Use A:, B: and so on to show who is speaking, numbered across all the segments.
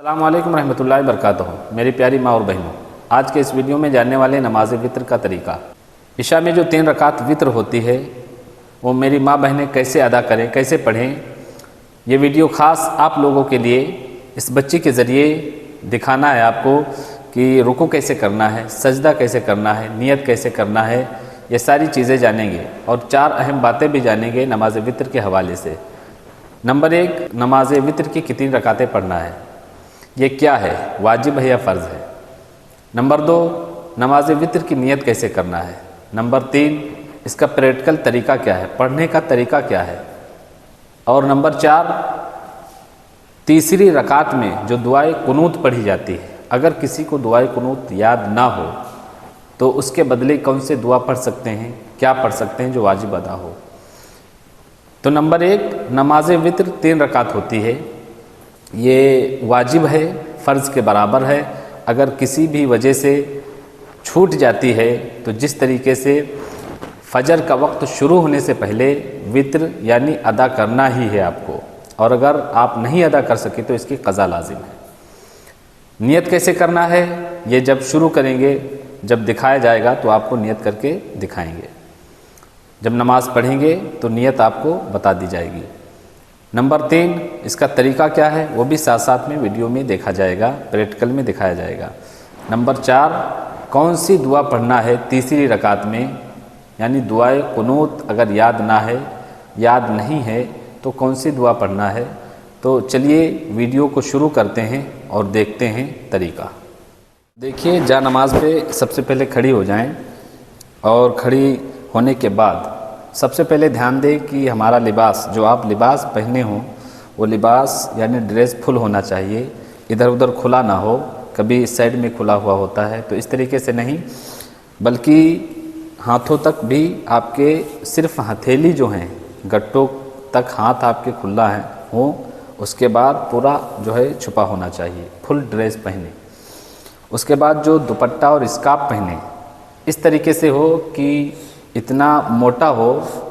A: السلام علیکم رحمۃ اللہ وبرکاتہ۔ میری پیاری ماں اور بہنوں، آج کے اس ویڈیو میں جاننے والے نماز وطر کا طریقہ۔ عشاء میں جو 3 رکعت وطر ہوتی ہے وہ میری ماں بہنیں کیسے ادا کریں، کیسے پڑھیں، یہ ویڈیو خاص آپ لوگوں کے لیے اس بچی کے ذریعے دکھانا ہے آپ کو کہ رکوع کیسے کرنا ہے، سجدہ کیسے کرنا ہے، نیت کیسے کرنا ہے، یہ ساری چیزیں جانیں گے اور 4 اہم باتیں بھی جانیں گے نماز وطر کے حوالے سے۔ نمبر 1، نماز وطر کی کتنی رکعتیں پڑھنا ہے، یہ کیا ہے، واجب ہے یا فرض ہے۔ نمبر 2، نماز وطر کی نیت کیسے کرنا ہے۔ نمبر 3، اس کا پریکٹیکل طریقہ کیا ہے، پڑھنے کا طریقہ کیا ہے۔ اور نمبر 4، تیسری رکعت میں جو دعائے قنوت پڑھی جاتی ہے، اگر کسی کو دعائے قنوت یاد نہ ہو تو اس کے بدلے کون سے دعا پڑھ سکتے ہیں، کیا پڑھ سکتے ہیں جو واجب ادا ہو۔ تو نمبر 1، نماز وطر 3 رکعت ہوتی ہے، یہ واجب ہے، فرض کے برابر ہے۔ اگر کسی بھی وجہ سے چھوٹ جاتی ہے تو جس طریقے سے فجر کا وقت شروع ہونے سے پہلے وطر یعنی ادا کرنا ہی ہے آپ کو، اور اگر آپ نہیں ادا کر سکے تو اس کی قضا لازم ہے۔ نیت کیسے کرنا ہے، یہ جب شروع کریں گے، جب دکھایا جائے گا تو آپ کو نیت کر کے دکھائیں گے۔ جب نماز پڑھیں گے تو نیت آپ کو بتا دی جائے گی۔ نمبر 3، اس کا طریقہ کیا ہے وہ بھی ساتھ ساتھ میں ویڈیو میں دیکھا جائے گا، پریکٹیکل میں دکھایا جائے گا۔ نمبر 4، کون سی دعا پڑھنا ہے تیسری رکعت میں، یعنی دعائے قنوت اگر یاد نہ ہے، یاد نہیں ہے تو کون سی دعا پڑھنا ہے۔ تو چلیے ویڈیو کو شروع کرتے ہیں اور دیکھتے ہیں طریقہ۔ دیکھیے، جا نماز پہ سب سے پہلے کھڑی ہو جائیں، اور کھڑی ہونے کے بعد سب سے پہلے دھیان دیں کہ ہمارا لباس، جو آپ لباس پہنے ہوں وہ لباس یعنی ڈریس فل ہونا چاہیے، ادھر ادھر کھلا نہ ہو، کبھی اس سائڈ میں کھلا ہوا ہوتا ہے تو اس طریقے سے نہیں، بلکہ ہاتھوں تک بھی آپ کے صرف ہتھیلی جو ہیں، گٹوں تک ہاتھ آپ کے کھلا ہے ہوں، اس کے بعد پورا جو ہے چھپا ہونا چاہیے، فل ڈریس پہنے۔ اس کے بعد جو دوپٹہ اور اسکارف پہنے اس طریقے سے ہو کہ اتنا موٹا ہو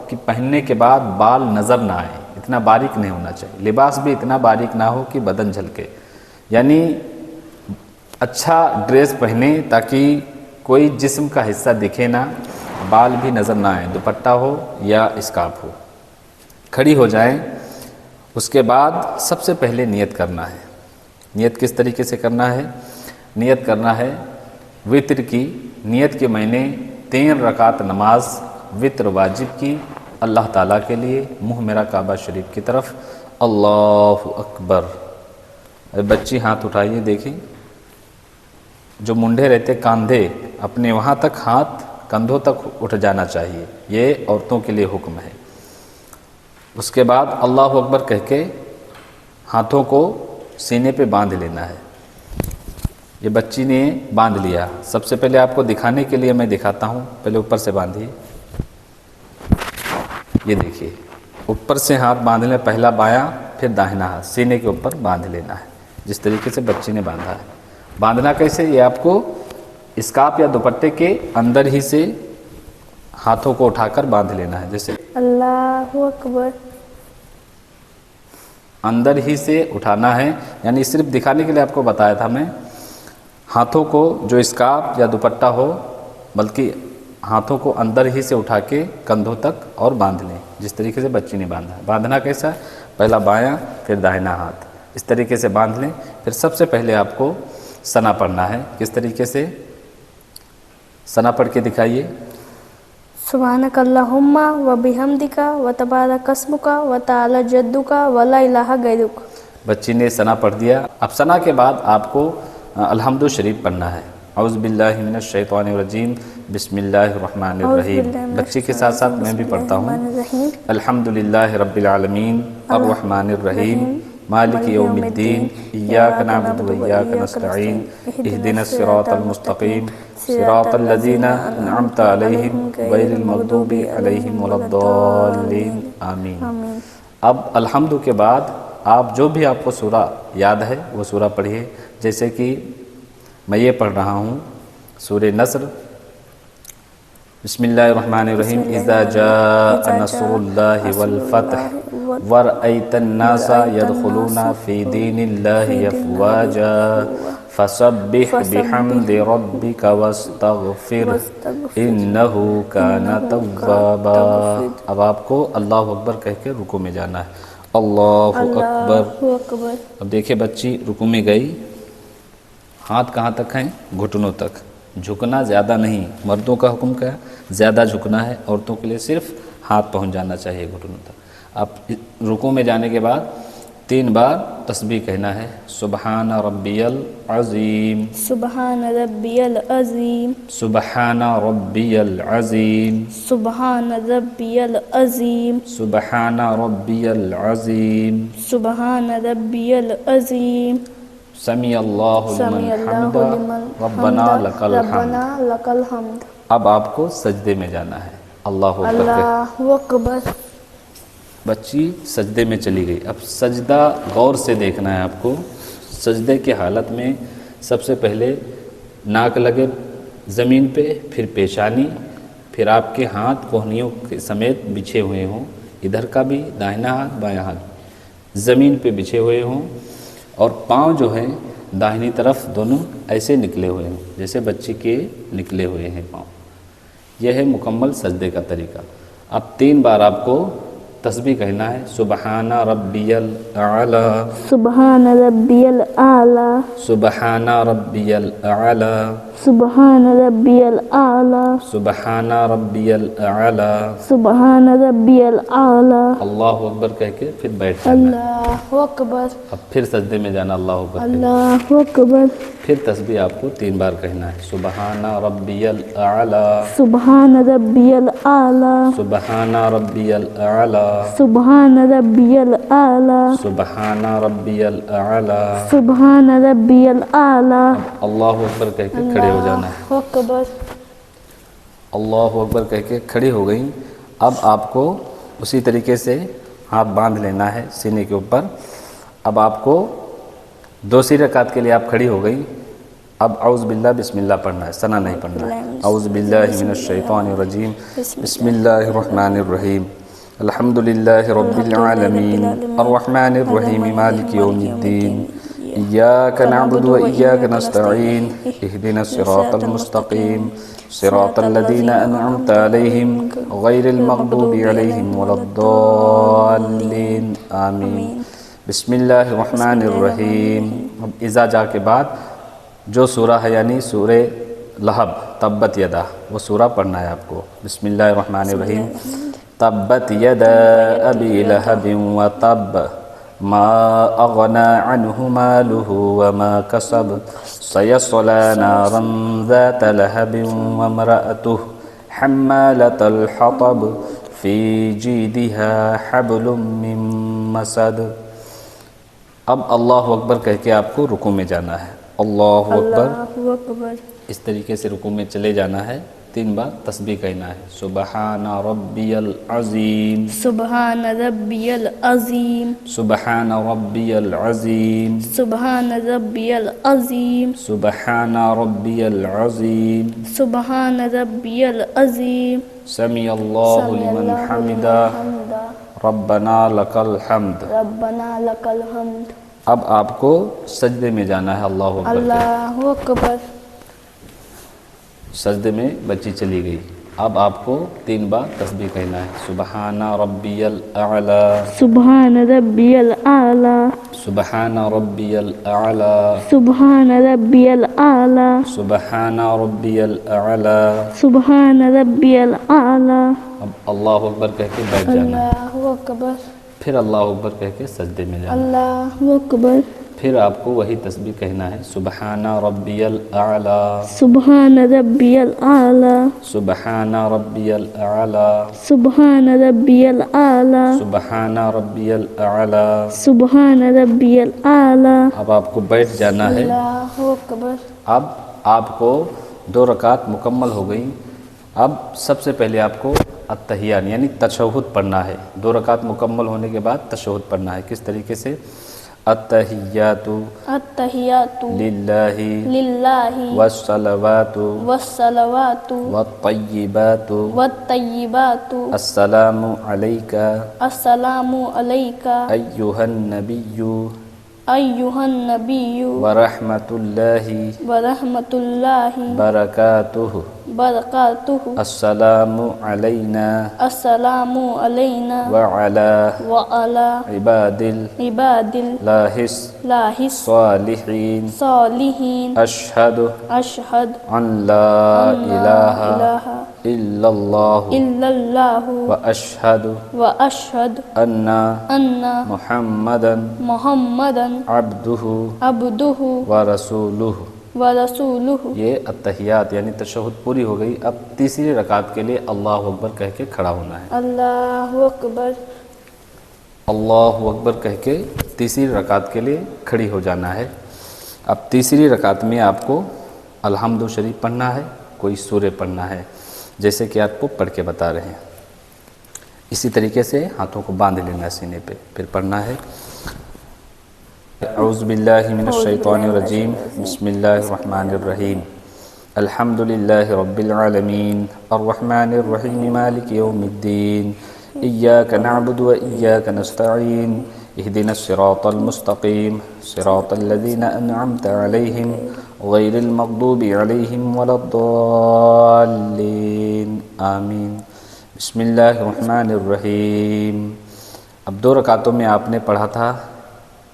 A: کہ پہننے کے بعد بال نظر نہ آئے، اتنا باریک نہیں ہونا چاہیے۔ لباس بھی اتنا باریک نہ ہو کہ بدن جھلکے، یعنی اچھا ڈریس پہنے تاکہ کوئی جسم کا حصہ دکھے نہ، بال بھی نظر نہ آئے، دوپٹہ ہو یا اسکارف ہو۔ کھڑی ہو جائیں، اس کے بعد سب سے پہلے نیت کرنا ہے۔ نیت کس طریقے سے کرنا ہے، نیت کرنا ہے وطر کی، نیت کے معنی 3 رکعت نماز وطر واجب کی اللہ تعالیٰ کے لیے، منہ میرا کعبہ شریف کی طرف، اللہ اکبر۔ بچی ہاتھ اٹھائیے، دیکھیں جو منڈے رہتے کاندھے اپنے وہاں تک، ہاتھ کندھوں تک اٹھ جانا چاہیے، یہ عورتوں کے لیے حکم ہے۔ اس کے بعد اللہ اکبر کہہ کے ہاتھوں کو سینے پہ باندھ لینا ہے۔ یہ بچی نے باندھ لیا، سب سے پہلے آپ کو دکھانے کے لیے میں دکھاتا ہوں، پہلے اوپر سے باندھیے، یہ دیکھیے اوپر سے ہاتھ باندھ لیں، پہلا بایاں پھر داہنا ہاتھ سینے کے اوپر باندھ لینا ہے، جس طریقے سے بچی نے باندھا ہے۔ باندھنا کیسے، یہ آپ کو اسکارف یا دوپٹے کے اندر ہی سے ہاتھوں کو اٹھا کر باندھ لینا ہے، جیسے
B: اللہ اکبر،
A: اندر ہی سے اٹھانا ہے، یعنی صرف دکھانے کے لیے آپ کو بتایا تھا میں۔ ہاتھوں کو جو اسکارف یا دوپٹہ ہو، بلکہ ہاتھوں کو اندر ہی سے اٹھا کے کندھوں تک اور باندھ لیں، جس طریقے سے بچی نے باندھا ہے۔ باندھنا کیسا، پہلا بایاں پھر داہنا ہاتھ، اس طریقے سے باندھ لیں۔ پھر سب سے پہلے آپ کو ثنا پڑھنا ہے، کس طریقے سے، ثنا پڑھ کے دکھائیے۔
B: سبحانک اللہم و بحمدک و تبارک اسمک و تعالی جدک و لا الہ غیرک۔
A: بچی نے ثنا پڑھ دیا۔ اب ثنا کے بعد آپ کو الحمد شریف پڑھنا ہے، اعوذ باللہ من الشیطان الرجیم، بسم اللہ الرحمن الرحیم۔ بچی کے ساتھ ساتھ میں بھی پڑھتا ہوں، الحمدللہ رب العالمین الرحمن الرحیم مالک یوم الدین ایاک نعبد و ایاک نستعین اہدنا الصراط المستقیم صراط الذین انعمت علیہم غیر المغضوب علیہم ولا الضالین، آمین۔ اب الحمد کے بعد آپ جو بھی آپ کو سورہ یاد ہے وہ سورہ پڑھیے، جیسے کہ میں یہ پڑھ رہا ہوں سورہ نصر، بسم اللہ الرحمن الرحیم اذا جاء نصر اللہ والفتح ورأیت الناس يدخلون فی دین اللہ افواجا فسبح بحمد ربک واستغفر انہ کان توابا۔ اب آپ کو اللہ اکبر کہہ کے رکوع میں جانا ہے، اللہ اکبر۔ اب دیکھیں بچی رکوع میں گئی، ہاتھ کہاں تک ہیں؟ گھٹنوں تک، جھکنا زیادہ نہیں، مردوں کا حکم کیا زیادہ جھکنا ہے، عورتوں کے لیے صرف ہاتھ پہنچ جانا چاہیے گھٹنوں تک۔ اب رکوع میں جانے کے بعد 3 بار تسبیح کہنا ہے، سبحان ربی العظیم،
B: سبحان ربی العظیم،
A: سبحان ربی العظیم،
B: سبحان ربی العظیم،
A: سبحان ربی العظیم،
B: سبحان ربی العظیم،
A: سمیع اللہ لمن حمدہ ربنا لک الحمد۔
B: ربنا لک الحمد۔
A: اب آپ کو سجدے میں جانا ہے، اللہ اکبر کہہ۔
B: اللہ اکبر۔
A: بچی سجدے میں چلی گئی، اب سجدہ غور سے دیکھنا ہے آپ کو۔ سجدے کی حالت میں سب سے پہلے ناک لگے زمین پہ، پھر پیشانی، پھر آپ کے ہاتھ کوہنیوں کے سمیت بچھے ہوئے ہوں، ادھر کا بھی داہنا ہاتھ بایاں ہاتھ زمین پہ بچھے ہوئے ہوں، اور پاؤں جو ہیں داہنی طرف دونوں ایسے نکلے ہوئے ہیں جیسے بچی کے نکلے ہوئے ہیں پاؤں۔ یہ ہے مکمل سجدے کا طریقہ۔ اب 3 بار آپ کو تسبیح کہنا ہے، سبحان ربی الاعلی،
B: سبحان ربی الاعلی،
A: سبحان ربی الاعلی،
B: سبحان ربی الاعلی،
A: سبحان ربی الاعلی،
B: سبحان ربی الاعلی،
A: اللہ اکبر کہہ کے پھر بیٹھ جانا ہے۔
B: اللہ اکبر،
A: اب پھر سجدے میں جانا، اللہ اکبر کہہ کے۔
B: اللہ اکبر،
A: پھر تسبیح آپ کو 3 بار کہنا ہے، سبحان ربی الاعلی،
B: سبحان ربی الاعلی،
A: سبحان ربی الاعلی،
B: سبحان ربی الاعلی،
A: سبحان ربی الاعلی۔
B: سبحان ربی الاعلی،
A: اللہ اکبر کہہ کے کھڑے ہو جانا ہے،
B: اللہ اکبر،
A: اللہ اکبر کہہ کے کھڑی ہو گئی۔ اب آپ کو اسی طریقے سے ہاتھ باندھ لینا ہے سینے کے اوپر۔ اب آپ کو دوسری رکعت کے لیے آپ کھڑی ہو گئی، اب اعوذ باللہ بسم اللہ پڑھنا ہے، ثنا نہیں پڑھنا ہے۔ اعوذ باللہ من الشیطان الرجیم، بسم اللہ الرحمن الرحیم، الحمد للہ رب العالمین، الرحمن الرحیم، مالک یوم الدین، ایاک نعبد و ایاک نستعین، اہدنا الصراط المستقیم، صراط الذین انعمت علیہم غیر المغضوب علیہم ولا الضالین، آمین۔ بسم اللہ الرحمن الرحیم۔ اب اذا جا کے بعد جو سورہ ہے یعنی سورہ لہب، تبت یدا، وہ سورہ پڑھنا ہے آپ کو۔ بسم اللہ الرحمن الرحیم، تبت یدا ابی لہب وتب ما اغنى عنه ماله وما كسب سيصلى نارا ذات لهب وامرأته حمالة الحطب في جيدها حبل من مسد۔ اب اللہ اکبر کہہ کے آپ کو رکوع میں جانا ہے، اللہ اکبر۔
B: اللہ اکبر،
A: اس طریقے سے رکوع میں چلے جانا ہے، 3 بار تسبیح کہنا ہے، سبحان ربی العظیم،
B: سبحان ربی العظیم،
A: سبحان ربی العظیم،
B: سبحان ربی العظیم،
A: سبحان ربی العظیم،
B: سبحان ربی العظیم،
A: سمیع اللہ لمن حمدہ ربنا لک الحمد۔
B: ربنا لک الحمد۔
A: اب آپ کو سجدے میں جانا ہے، اللہ اکبر۔
B: اللہ اکبر،
A: سجدے میں بچی چلی گئی، اب آپ کو 3 بار تسبیح کہنا ہے، سبحان ربی الاعلی،
B: سبحان ربی الاعلی،
A: سبحان ربی الاعلی،
B: سبحان ربی الاعلی،
A: سبحان ربی الاعلی۔
B: سبحان ربی الاعلی،
A: اب اللہ اکبر کہہ کے بیٹھ جانا ہے،
B: اللہ اکبر،
A: پھر اللہ اکبر کہہ کے سجدے میں جانا ہے،
B: اللہ اکبر،
A: پھر آپ کو وہی تسبیح کہنا ہے، سبحان ربی الاعلی،
B: سبحان ربی الاعلی،
A: سبحان ربی الاعلی،
B: سبحان ربی الاعلی،
A: سبحان ربی الاعلی۔
B: سبحان ربی الاعلی۔
A: اب آپ کو بیٹھ جانا ہے۔
B: اللہ اکبر،
A: اب آپ کو 2 رکعت مکمل ہو گئی، اب سب سے پہلے آپ کو التحیات یعنی تشہد پڑھنا ہے۔ 2 رکعت مکمل ہونے کے بعد تشہد پڑھنا ہے، کس طریقے سے؟ التحیات
B: التحیات
A: للہ
B: للہ
A: والصلوات
B: والصلوات
A: والطیبات
B: والطیبات
A: السلام علیک
B: السلام علیک
A: ایہا النبی
B: ایہا النبی
A: ورحمۃ اللہ
B: ورحمۃ اللہ
A: برکاتہ
B: برکاتہ
A: السلام علینا
B: السلام علینا
A: وعلی
B: وعلی
A: عباد
B: عباد
A: اللہ
B: اللہ
A: الصالحین
B: صالحین
A: اشہد
B: اشہد
A: ان لا الہ
B: الہ
A: الا اللہ
B: الا اللہ
A: واشہد
B: واشہد
A: ان
B: ان
A: محمدا
B: محمدا
A: عبدہ
B: عبدہ
A: ورسولہ۔
B: ورسولہ۔
A: یہ التحیات یعنی تشہد پوری ہو گئی۔ اب تیسری رکعت کے لیے اللہ اکبر کہہ کے کھڑا ہونا ہے۔
B: اللہ اکبر۔
A: اللہ اکبر کہہ کے تیسری رکعت کے لیے کھڑی ہو جانا ہے۔ اب تیسری رکعت میں آپ کو الحمد شریف پڑھنا ہے، کوئی سورہ پڑھنا ہے، جیسے کہ آپ کو پڑھ کے بتا رہے ہیں۔ اسی طریقے سے ہاتھوں کو باندھ لینا ہے سینے پہ، پھر پڑھنا ہے اعوذ باللہ من الشیطان الرجیم بسم اللہ الرحمن الرحیم الحمد للہ رب العالمین الرحمن الرحیم مالک یوم الدین ایاک نعبد و ایاک نستعین اہدنا الصراط المستقیم صراط الذین انعمت علیہم غیر المغضوب علیہم ولا الضالین آمین۔ بسم اللہ الرحمن الرحیم۔ اب دو رکعتوں میں آپ نے پڑھا تھا،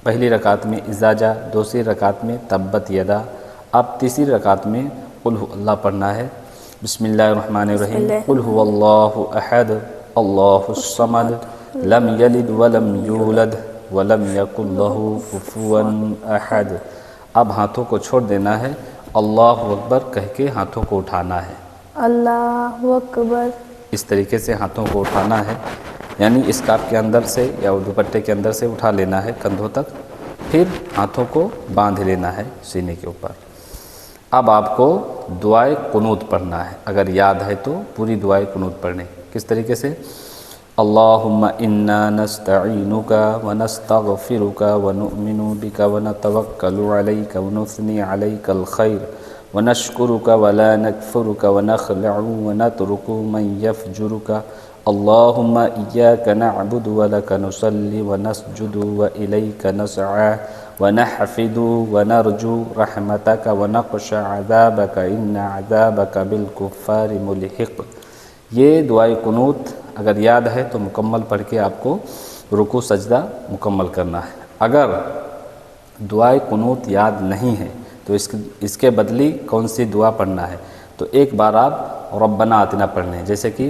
A: پہلی رکعت میں اذا جاء، دوسری رکعت میں تبت یدا۔ اب تیسری رکعت میں قل هو اللہ پڑھنا ہے۔ بسم اللہ الرحمن الرحیم قل هو اللہ احد اللہ الصمد لم یلد ولم یولد ولم یکن له کفوا احد۔ اب ہاتھوں کو چھوڑ دینا ہے، اللہ اکبر کہہ کے ہاتھوں کو اٹھانا ہے۔
B: اللہ اکبر۔
A: اس طریقے سے ہاتھوں کو اٹھانا ہے، یعنی اسکارف کے اندر سے یا دوپٹے کے اندر سے اٹھا لینا ہے کندھوں تک، پھر ہاتھوں کو باندھ لینا ہے سینے کے اوپر۔ اب آپ کو دعائے قنوت پڑھنا ہے، اگر یاد ہے تو پوری دعائے قنوت پڑھنے۔ کس طریقے سے؟ اللہم انا نستعینک ونستغفرک ونؤمن بک ونتوکل علیک ونثنی علیک الخیر ونشکرک ولا نکفرک ونخلع ونترک من یفجرک اللہم ایاک نعبد ولک نصلی ونسجد وإلیک نسعی ونحفد ونرجو رحمتک ونخشى عذابک ان عذابک بالکفار ملحق۔ یہ دعائے قنوت اگر یاد ہے تو مکمل پڑھ کے آپ کو رکوع سجدہ مکمل کرنا ہے۔ اگر دعائے قنوت یاد نہیں ہے تو اس کے بدلی کون سی دعا پڑھنا ہے؟ تو ایک بار آپ ربنا آتنا پڑھنے، جیسے کہ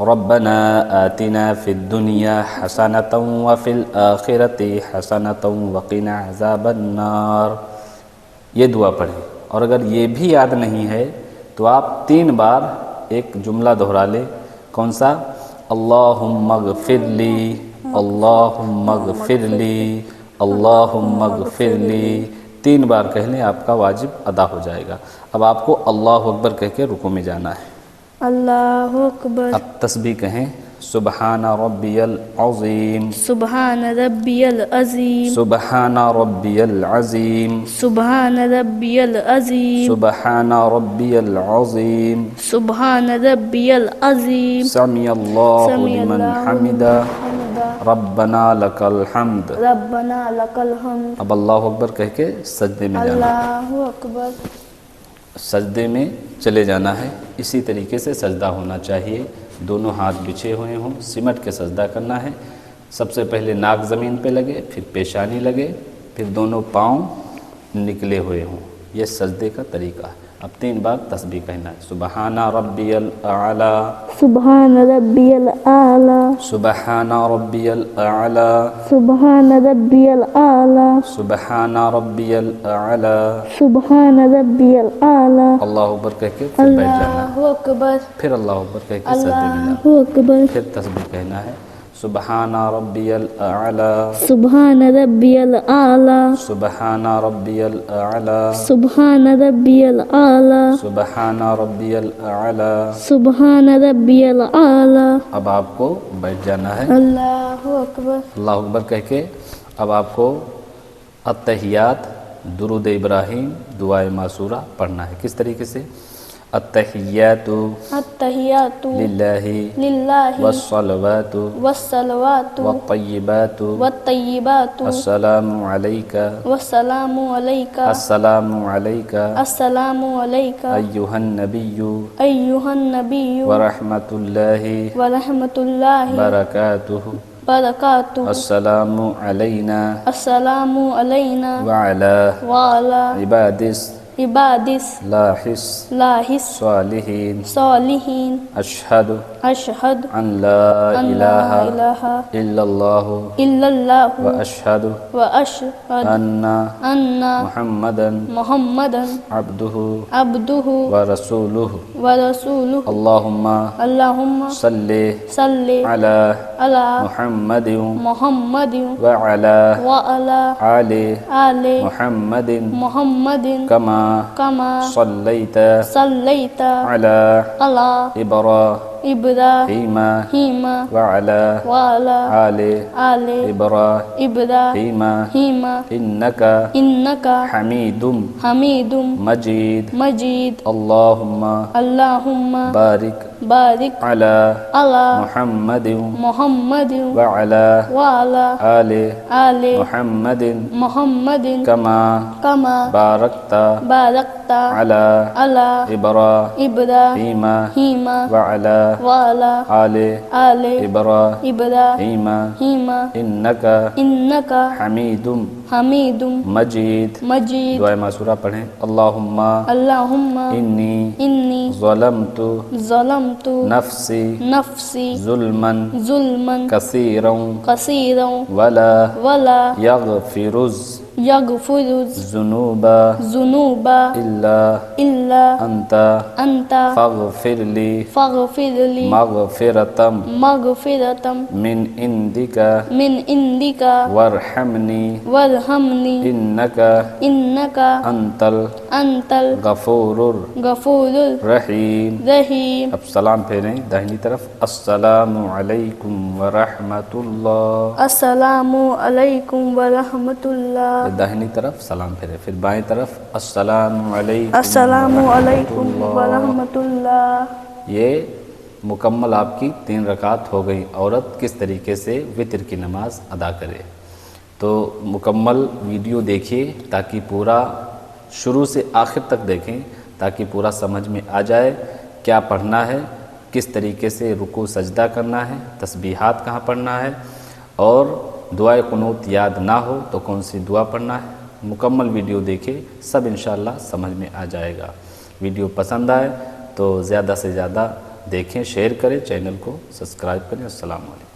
A: ربنا آتنا فی الدنیا حسنۃ وفی الآخرۃ حسنۃ وقنا عذاب النار، یہ دعا پڑھیں۔ اور اگر یہ بھی یاد نہیں ہے تو آپ 3 بار ایک جملہ دہرا لیں۔ کون سا؟ اللہم اغفر لی، اللہم اغفر لی، اللہم اغفر لی، 3 بار کہہ لیں، آپ کا واجب ادا ہو جائے گا۔ اب آپ کو اللہ اکبر کہہ کے رکوع میں جانا ہے۔
B: اللہ اکبر۔
A: اب تسبیح کہیں، سبحان ربی العظیم،
B: سبحان ربی العظیم،
A: سبحان ربی العظیم،
B: سبحان ربی العظیم،
A: سبحان ربی العظیم،
B: سبحان ربی العظیم،
A: سمع اللہ
B: سمع
A: لمن
B: اللہ
A: حمدہ،
B: حمدہ،
A: ربنا لک الحمد۔
B: ربنا لک الحمد۔
A: اب اللہ اکبر کہہ کے سجدے میں جانا ہے۔
B: اللہ اکبر۔
A: سجدے میں چلے جانا ہے۔ اسی طریقے سے سجدہ ہونا چاہیے، دونوں ہاتھ بچھے ہوئے ہوں، سمٹ کے سجدہ کرنا ہے۔ سب سے پہلے ناک زمین پہ لگے، پھر پیشانی لگے، پھر دونوں پاؤں نکلے ہوئے ہوں۔ یہ سجدے کا طریقہ ہے۔ اب 3 بار تسبیح کہنا ہے، سبحان ربی الاعلی،
B: سبحان ربی الاعلی،
A: سبحان ربی الاعلی،
B: سبحان ربی الاعلی،
A: سبحان ربی الاعلی۔
B: سبحان ربی الاعلی۔
A: اللہ اکبر کہہ کے پھر بیٹھ جانا ہے،
B: اللہ اکبر۔
A: پھر اللہ اکبر کہہ کے سجدے میں جانا ہے،
B: اللہ اکبر۔
A: پھر تسبیح کہنا ہے، سبحان ربی الاعلی،
B: سبحان ربی الاعلی،
A: سبحان ربی الاعلی،
B: سبحان ربی الاعلی،
A: سبحان ربی الاعلی۔
B: سبحان ربی الاعلی۔
A: اب آپ کو بیٹھ جانا ہے،
B: اللہ اکبر۔
A: اللہ اکبر کہہ کے اب آپ کو التحیات درود ابراہیم دعائے معصورہ پڑھنا ہے. کس طریقے سے؟ التحیات
B: التحیات
A: للہ
B: للہ
A: والصلوات
B: والصلوات
A: والطیبات
B: والطیبات
A: السلام علیک
B: والسلام علیک
A: السلام علیک
B: السلام علیک
A: ایہا النبی
B: ایہا النبی
A: ورحمۃ اللہ
B: ورحمۃ اللہ
A: برکاتہ.
B: برکاتہ.
A: السلام علینا
B: السلام علینا
A: وعلی
B: وعلی
A: عبادس
B: عبادس
A: لاحس
B: لاحس
A: صالحین.
B: صالحین.
A: اشہد
B: اشہد
A: ان لا
B: ان لا
A: الہ
B: الہ
A: الا اللہ
B: الا اللہ
A: واشہد
B: واشہد
A: ان
B: ان
A: محمدا
B: محمدا
A: عبدہ
B: عبدہ
A: ورسولہ.
B: ورسولہ.
A: اللہم
B: اللہم
A: صلی
B: صلی
A: علی
B: علی
A: محمد
B: محمد
A: وعلی
B: وعلی
A: آل
B: آل
A: محمد
B: محمد
A: کما
B: کما
A: صلیت
B: صلیت
A: علی
B: علی
A: ابراہیم
B: ابراہیم
A: وعلی
B: وعلی
A: آل
B: آل
A: ابراہیم
B: ابراہیم
A: انک
B: انک
A: حمید
B: حمید
A: مجید.
B: مجید.
A: اللہم
B: اللہم
A: بارک
B: بارک
A: علی
B: علی
A: محمد
B: محمد
A: وعلی
B: وعلی
A: آل
B: آل
A: محمد
B: محمد
A: کما
B: کما
A: بارکت
B: بارکت
A: علی
B: علی
A: ابراہیم
B: ابراہیم
A: وعلی
B: وعلی
A: آل
B: آل
A: ابراہیم
B: ابراہیم
A: انک
B: انک
A: حمید
B: حمید
A: مجید.
B: مجید.
A: دعائے معصورہ پڑھیں. اللہم
B: اللہم
A: انی
B: ظلمت
A: نفسی
B: نفسی
A: ظلما
B: ظلما
A: کثیرا
B: کثیرا
A: ولا
B: ولا
A: یغفر
B: یغفر
A: الذنوب
B: الذنوب
A: الا
B: الا
A: انت
B: انت
A: فاغفر لی
B: فاغفر لی
A: مغفرۃ
B: مغفرۃ
A: من عندک
B: من عندک
A: وارحمنی
B: وارحمنی
A: انک
B: انک
A: انت
B: انت
A: الغفور
B: الغفور
A: الرحیم.
B: الرحیم.
A: اب سلام پھیریں داہنی طرف. السلام علیکم ورحمۃ اللہ.
B: السلام علیکم ورحمۃ اللہ.
A: داہنی طرف سلام پھیرے. پھر بائیں طرف السلام علیکم
B: السلام
A: ورحمۃ
B: علیکم
A: اللہ.
B: ورحمۃ اللہ.
A: یہ مکمل آپ کی 3 رکعت ہو گئی. عورت کس طریقے سے وطر کی نماز ادا کرے. تو مکمل ویڈیو دیکھیے تاکہ پورا شروع سے آخر تک دیکھیں تاکہ پورا سمجھ میں آ جائے کیا پڑھنا ہے، کس طریقے سے رکوع سجدہ کرنا ہے، تسبیحات کہاں پڑھنا ہے، اور دعائے قنوت یاد نہ ہو تو کون سی دعا پڑھنا ہے. مکمل ویڈیو دیکھیں، سب انشاءاللہ سمجھ میں آ جائے گا. ویڈیو پسند آئے تو زیادہ سے زیادہ دیکھیں، شیئر کریں، چینل کو سبسکرائب کریں. السلام علیکم.